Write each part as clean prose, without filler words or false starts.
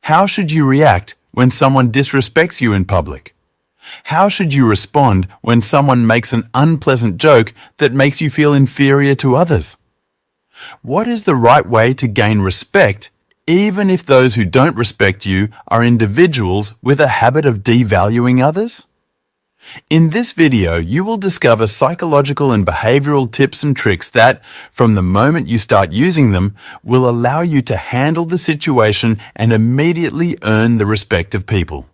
How should you react when someone disrespects you in public? How should you respond when someone makes an unpleasant joke that makes you feel inferior to others? What is the right way to gain respect, even if those who don't respect you are individuals with a habit of devaluing others? In this video, you will discover psychological and behavioral tips and tricks that, from the moment you start using them, will allow you to handle the situation and immediately earn the respect of people.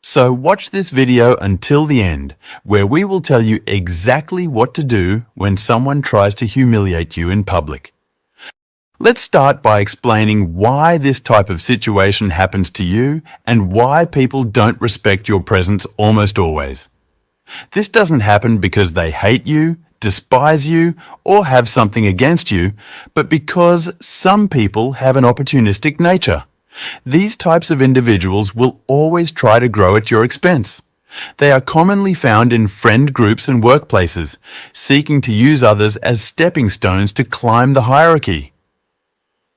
So watch this video until the end, where we will tell you exactly what to do when someone tries to humiliate you in public. Let's start by explaining why this type of situation happens to you and why people don't respect your presence almost always. This doesn't happen because they hate you, despise you, or have something against you, but because some people have an opportunistic nature. These types of individuals will always try to grow at your expense. They are commonly found in friend groups and workplaces, seeking to use others as stepping stones to climb the hierarchy.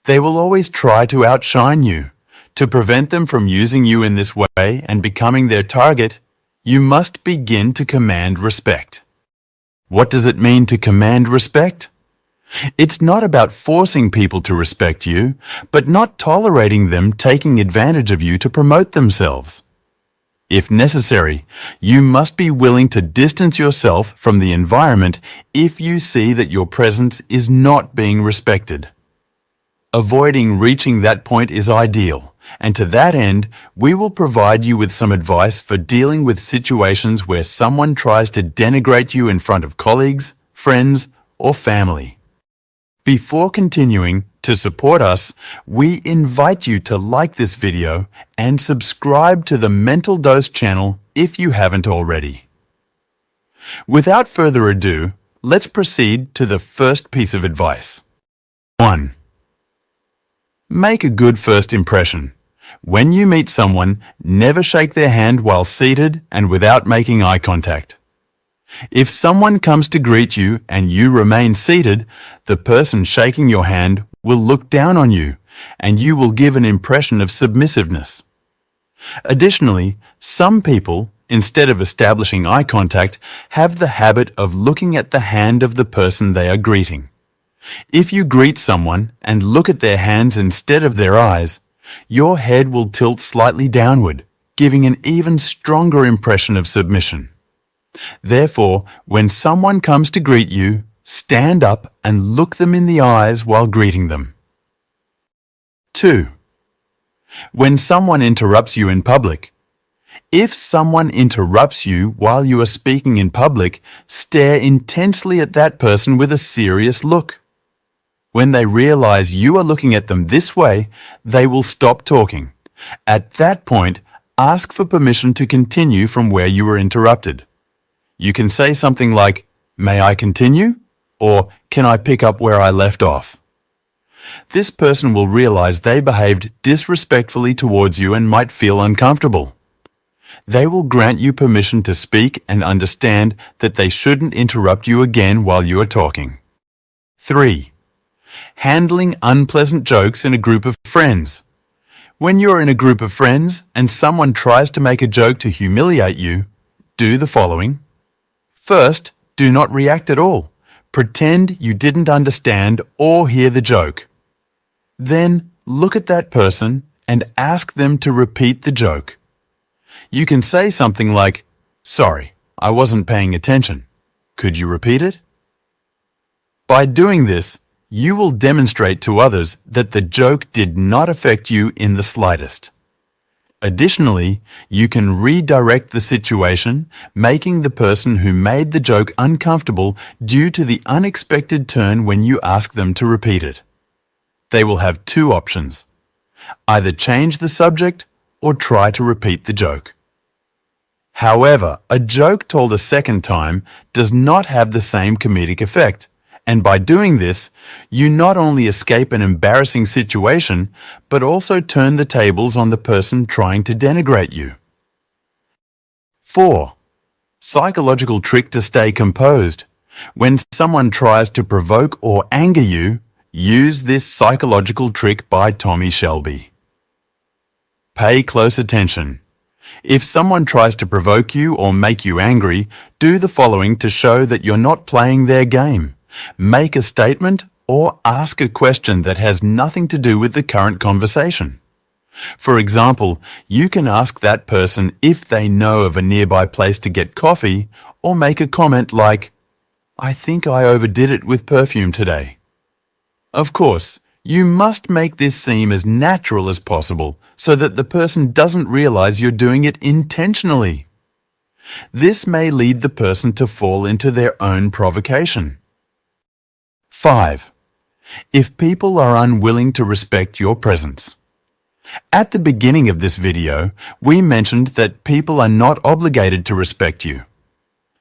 They will always try to outshine you. To prevent them from using you in this way and becoming their target, you must begin to command respect. What does it mean to command respect? It's not about forcing people to respect you, but not tolerating them taking advantage of you to promote themselves. If necessary, you must be willing to distance yourself from the environment if you see that your presence is not being respected. Avoiding reaching that point is ideal. And to that end, we will provide you with some advice for dealing with situations where someone tries to denigrate you in front of colleagues, friends, or family. Before continuing, to support us, we invite you to like this video and subscribe to the Mental Dose channel if you haven't already. Without further ado, let's proceed to the first piece of advice. 1. Make a good first impression. When you meet someone, never shake their hand while seated and without making eye contact. If someone comes to greet you and you remain seated, the person shaking your hand will look down on you and you will give an impression of submissiveness. Additionally, some people, instead of establishing eye contact, have the habit of looking at the hand of the person they are greeting. If you greet someone and look at their hands instead of their eyes, your head will tilt slightly downward, giving an even stronger impression of submission. Therefore, when someone comes to greet you, stand up and look them in the eyes while greeting them. 2. When someone interrupts you in public. If someone interrupts you while you are speaking in public, stare intensely at that person with a serious look. When they realize you are looking at them this way, they will stop talking. At that point, ask for permission to continue from where you were interrupted. You can say something like, "May I continue?" or "Can I pick up where I left off?" This person will realize they behaved disrespectfully towards you and might feel uncomfortable. They will grant you permission to speak and understand that they shouldn't interrupt you again while you are talking. 3. Handling unpleasant jokes in a group of friends. When you're in a group of friends and someone tries to make a joke to humiliate you, do the following. First, do not react at all. Pretend you didn't understand or hear the joke. Then, look at that person and ask them to repeat the joke. You can say something like, "Sorry, I wasn't paying attention. Could you repeat it?" By doing this, you will demonstrate to others that the joke did not affect you in the slightest. Additionally, you can redirect the situation, making the person who made the joke uncomfortable due to the unexpected turn when you ask them to repeat it. They will have two options: either change the subject or try to repeat the joke. However, a joke told a second time does not have the same comedic effect. And by doing this, you not only escape an embarrassing situation, but also turn the tables on the person trying to denigrate you. 4. Psychological trick to stay composed. When someone tries to provoke or anger you, use this psychological trick by Tommy Shelby. Pay close attention. If someone tries to provoke you or make you angry, do the following to show that you're not playing their game. Make a statement or ask a question that has nothing to do with the current conversation. For example, you can ask that person if they know of a nearby place to get coffee, or make a comment like, "I think I overdid it with perfume today." Of course, you must make this seem as natural as possible so that the person doesn't realize you're doing it intentionally. This may lead the person to fall into their own provocation. 5. If people are unwilling to respect your presence. At the beginning of this video, we mentioned that people are not obligated to respect you.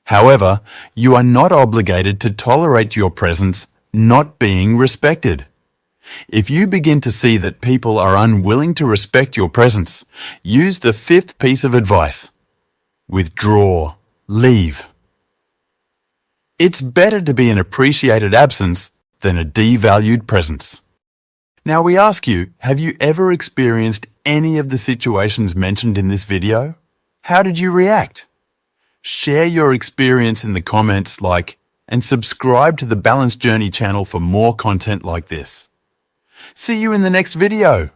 However, you are not obligated to tolerate your presence not being respected. If you begin to see that people are unwilling to respect your presence, use the 5th piece of advice. Withdraw. Leave. It's better to be an appreciated absence than a devalued presence. Now we ask you, have you ever experienced any of the situations mentioned in this video? How did you react? Share your experience in the comments, and subscribe to the Balanced Journey channel for more content like this. See you in the next video.